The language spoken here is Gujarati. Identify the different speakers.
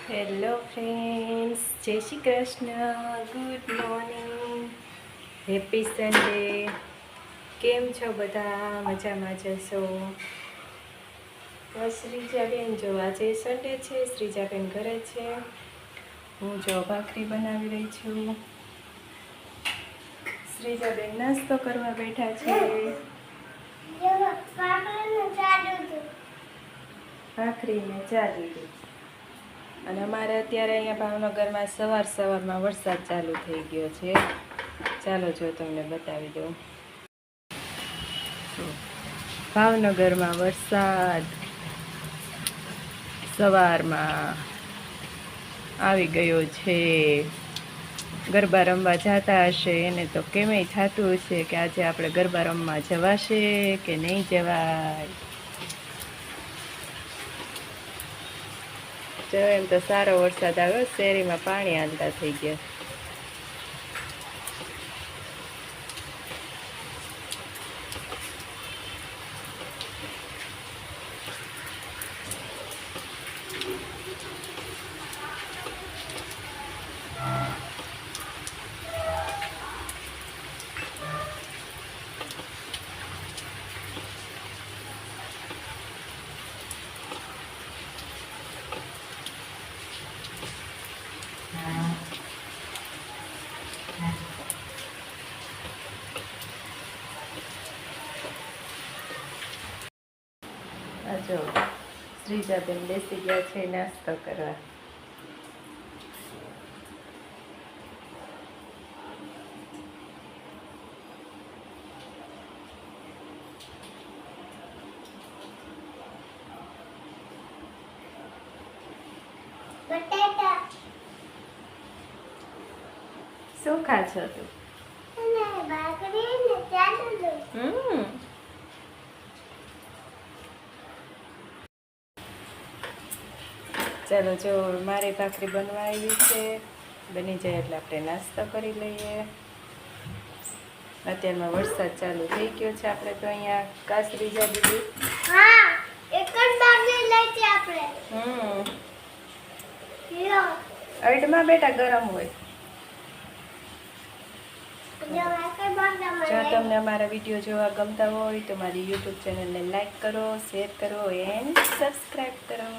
Speaker 1: હેલો ફ્રેન્ડ્સ, જય Shri Krishna. Good morning, happy Sunday. કેમ છો બધા? મજામાં જશો? બસ શ્રીજાબેન જો આજે સન્ડે છે, શ્રીજાબેન ઘરે છે. હું જો ભાખરી બનાવી રહી છું. શ્રીજાબેન નાસ્તો કરવા બેઠા છે. ભાખરીને ચા લીધી. અને અમારે અત્યારે અહીંયા ભાવનગરમાં સવારમાં વરસાદ ચાલુ થઈ ગયો છે. ચાલો જો તમને બતાવી દઉં. ભાવનગરમાં વરસાદ સવારમાં આવી ગયો છે. ગરબા રમવા જતા હશે એને તો કેમેય થતું હશે કે આજે આપણે ગરબા રમવા જવાશે કે નહીં જવાય. જો એમ તો સારો વરસાદ આવ્યો, શેરીમાં પાણી હાલતા થઈ ગયા. આ જો શ્રીજાબેન બેસી ગયા છે નાસ્તો કરવા. શું ખા છો તું? ચાલો જો મારે ભાખરી બનવા આવી છે. બની જાય એટલે આપણે નાસ્તો કરી લઈએ. અત્યારમાં વરસાદ ચાલુ થઈ ગયો છે. આપણે તો અહીંયા કાસરી જા દીધી. અડમાં બેટા ગરમ હોય. જો તમને અમારા વિડીયો જોવા ગમતા હોય તો મારી યુટ્યુબ ચેનલને લાઈક કરો, શેર કરો એન્ડ સબસ્ક્રાઈબ કરો.